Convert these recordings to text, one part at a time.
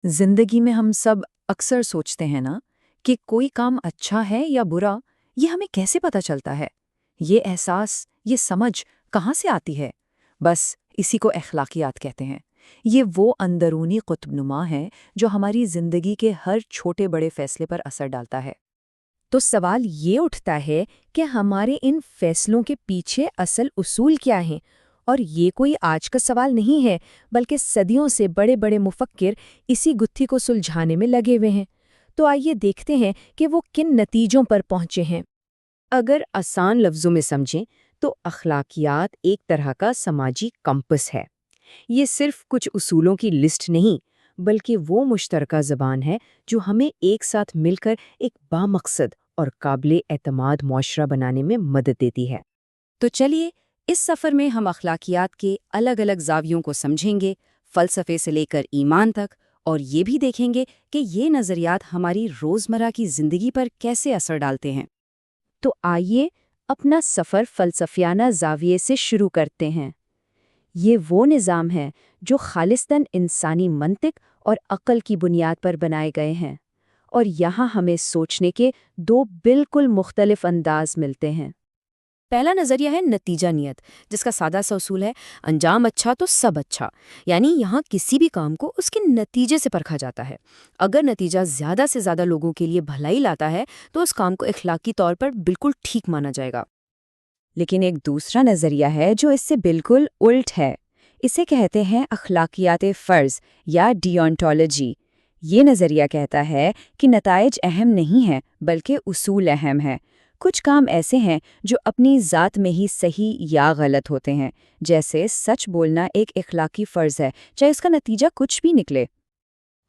जिंदगी में हम सब अक्सर सोचते हैं ना कि कोई काम अच्छा है या बुरा, ये हमें कैसे पता चलता है। ये एहसास, ये समझ कहाँ से आती है? बस इसी को अखलाकियात कहते हैं। ये वो अंदरूनी कुतुबनुमा है जो हमारी जिंदगी के हर छोटे बड़े फैसले पर असर डालता है। तो सवाल ये उठता है कि हमारे इन फैसलों के पीछे असल उसूल क्या हैं। और ये कोई आज का सवाल नहीं है, बल्कि सदियों से बड़े बड़े मुफक्किर इसी गुत्थी को सुलझाने में लगे हुए हैं। तो आइए देखते हैं कि वो किन नतीजों पर पहुंचे हैं। अगर आसान लफ्ज़ों में समझें तो अखलाकियात एक तरह का समाजी कंपस है। ये सिर्फ कुछ उसूलों की लिस्ट नहीं, बल्कि वो मुश्तरका ज़बान है जो हमें एक साथ मिलकर एक बामकसद और काबिल एतमाद मुआशरा बनाने में मदद देती है। तो चलिए, इस सफ़र में हम अखलाकियात के अलग अलग ज़ावियों को समझेंगे, फ़लसफ़े से लेकर ईमान तक, और ये भी देखेंगे कि ये नज़रियात हमारी रोज़मर्रा की ज़िंदगी पर कैसे असर डालते हैं। तो आइए अपना सफ़र फ़लसफ़ियाना ज़ाविये से शुरू करते हैं। ये वो निज़ाम है जो खालिस्तन इंसानी मंतिक और अक़ल की बुनियाद पर बनाए गए हैं, और यहाँ हमें सोचने के दो बिल्कुल मुख्तलिफ अंदाज मिलते हैं। पहला नज़रिया है नतीजा नियत, जिसका सादा सा उसूल है अंजाम अच्छा तो सब अच्छा। यानी यहाँ किसी भी काम को उसके नतीजे से परखा जाता है। अगर नतीजा ज़्यादा से ज़्यादा लोगों के लिए भलाई लाता है तो उस काम को इखलाकी तौर पर बिल्कुल ठीक माना जाएगा। लेकिन एक दूसरा नज़रिया है जो इससे बिल्कुल उल्ट है। इसे कहते हैं अखलाकियात फ़र्ज़ या डिओंटोलॉजी। ये नज़रिया कहता है कि नताइज अहम नहीं है, बल्कि उसूल अहम है। कुछ काम ऐसे हैं जो अपनी ज़ात में ही सही या गलत होते हैं। जैसे सच बोलना एक इखलाकी फ़र्ज़ है, चाहे उसका नतीजा कुछ भी निकले।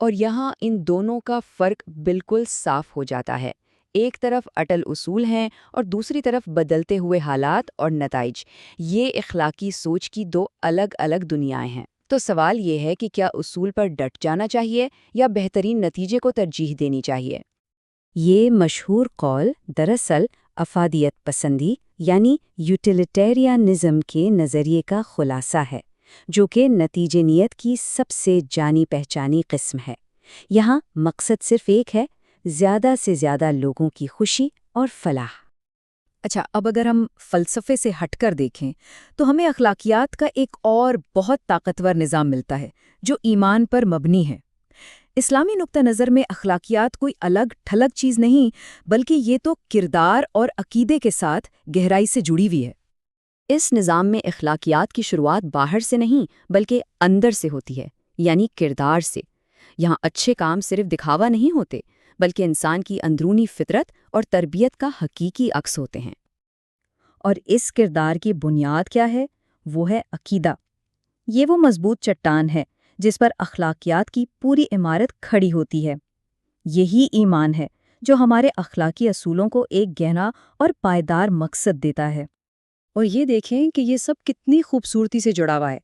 और यहाँ इन दोनों का फ़र्क बिल्कुल साफ हो जाता है। एक तरफ अटल उसूल हैं और दूसरी तरफ बदलते हुए हालात और नताइज। ये इखलाकी सोच की दो अलग अलग दुनियाएं हैं। तो सवाल ये है कि क्या उसूल पर डट जाना चाहिए या बेहतरीन नतीजे को तरजीह देनी चाहिए। ये मशहूर कौल दरअसल अफादियत पसंदी यानी यूटिलिटेरियनिज़्म के नज़रिए का खुलासा है, जो कि नतीजे नियत की सबसे जानी पहचानी किस्म है। यहाँ मकसद सिर्फ एक है, ज़्यादा से ज़्यादा लोगों की खुशी और फलाह। अच्छा, अब अगर हम फ़लसफ़े से हटकर देखें तो हमें अखलाकियात का एक और बहुत ताकतवर निज़ाम मिलता है जो ईमान पर मबनी है। इस्लामी नुक्ता नज़र में अखलाकियात कोई अलग ठलग चीज़ नहीं, बल्कि ये तो किरदार और अकीदे के साथ गहराई से जुड़ी हुई है। इस निज़ाम में अखलाकियात की शुरुआत बाहर से नहीं, बल्कि अंदर से होती है, यानी किरदार से। यहाँ अच्छे काम सिर्फ दिखावा नहीं होते, बल्कि इंसान की अंदरूनी फितरत और तरबियत का हकीकी अक्स होते हैं। और इस किरदार की बुनियाद क्या है? वो है अकीदा। ये वो मजबूत चट्टान है जिस पर अखलाकियात की पूरी इमारत खड़ी होती है। यही ईमान है जो हमारे अखलाकी असूलों को एक गहरा और पायदार मकसद देता है। और ये देखें कि ये सब कितनी खूबसूरती से जुड़ा हुआ है।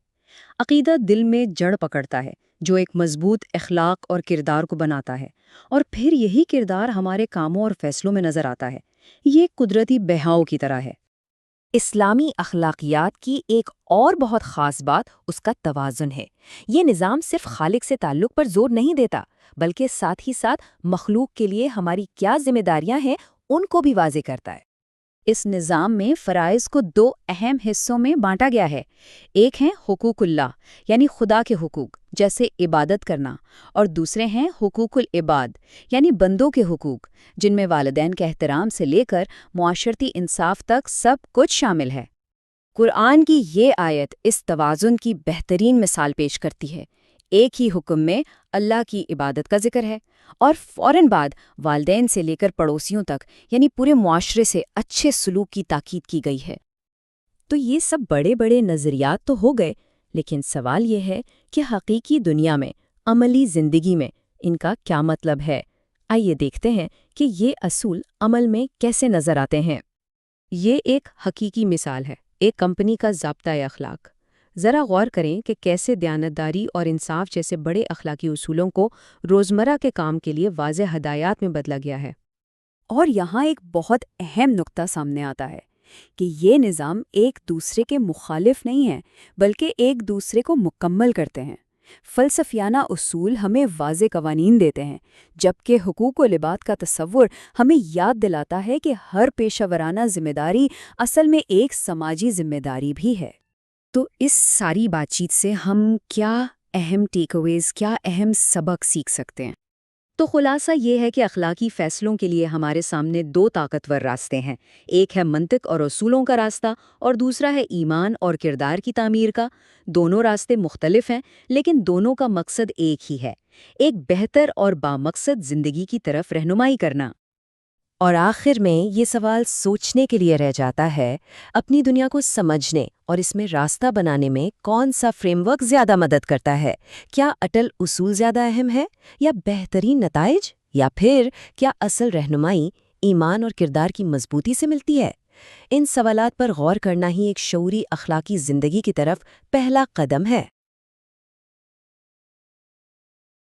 अकीदा दिल में जड़ पकड़ता है, जो एक मजबूत अखलाक और किरदार को बनाता है, और फिर यही किरदार हमारे कामों और फैसलों में नजर आता है। ये एक कुदरती बहाव की तरह है। इस्लामी अखलाकियात की एक और बहुत ख़ास बात उसका तवाज़ुन है। ये निज़ाम सिर्फ खालिक से ताल्लुक़ पर जोर नहीं देता, बल्कि साथ ही साथ मखलूक के लिए हमारी क्या जिम्मेदारियां हैं उनको भी वाज़े करता है। इस निज़ाम में फ़राइज़ को दो अहम हिस्सों में बांटा गया है। एक है हुकूकुल्लाह यानी खुदा के हुकूक, जैसे इबादत करना, और दूसरे हैं हुकूकुल इबाद यानी बंदों के हुकूक, जिनमें वालिदैन के एहतराम से लेकर मुआशरती इंसाफ तक सब कुछ शामिल है। कुरान की ये आयत इस तवाज़ुन की बेहतरीन मिसाल पेश करती है। एक ही हुक्म में अल्लाह की इबादत का जिक्र है और फ़ौरन बाद वालिदैन से लेकर पड़ोसियों तक यानी पूरे मुआशरे से अच्छे सलूक की ताकीद की गई है। तो ये सब बड़े बड़े नज़रियात तो हो गए, लेकिन सवाल ये है कि हकीकी दुनिया में, अमली ज़िंदगी में इनका क्या मतलब है। आइए देखते हैं कि ये असूल अमल में कैसे नज़र आते हैं। ये एक हकीकी मिसाल है, एक कंपनी का ज़ाब्ता अखलाक। ज़रा गौर करें कि कैसे दयानतदारी और इंसाफ जैसे बड़े अखलाकी उसूलों को रोज़मर्रा के काम के लिए वाज़ेह हदायत में बदला गया है। और यहाँ एक बहुत अहम नुक्ता सामने आता है कि ये निज़ाम एक दूसरे के मुखालिफ नहीं है, बल्कि एक दूसरे को मुकम्मल करते हैं। فلسفیانہ اصول ہمیں واضح قوانین دیتے ہیں، جبکہ حقوق و لباس کا تصور ہمیں یاد دلاتا ہے کہ ہر پیشہ ورانہ ذمہ داری اصل میں ایک سماجی ذمہ داری بھی ہے۔ تو اس ساری بات چیت سے ہم کیا اہم ٹیک اویز، کیا اہم سبق سیکھ سکتے ہیں؟ تو خلاصہ یہ ہے کہ اخلاقی فیصلوں کے لیے ہمارے سامنے دو طاقتور راستے ہیں، ایک ہے منطق اور اصولوں کا راستہ اور دوسرا ہے ایمان اور کردار کی تعمیر کا۔ دونوں راستے مختلف ہیں لیکن دونوں کا مقصد ایک ہی ہے، ایک بہتر اور بامقصد زندگی کی طرف رہنمائی کرنا۔ اور آخر میں یہ سوال سوچنے کے لیے رہ جاتا ہے، اپنی دنیا کو سمجھنے اور اس میں راستہ بنانے میں کون سا فریم ورک زیادہ مدد کرتا ہے؟ کیا اٹل اصول زیادہ اہم ہے یا بہترین نتائج، یا پھر کیا اصل رہنمائی ایمان اور کردار کی مضبوطی سے ملتی ہے؟ ان سوالات پر غور کرنا ہی ایک شعوری اخلاقی زندگی کی طرف پہلا قدم ہے۔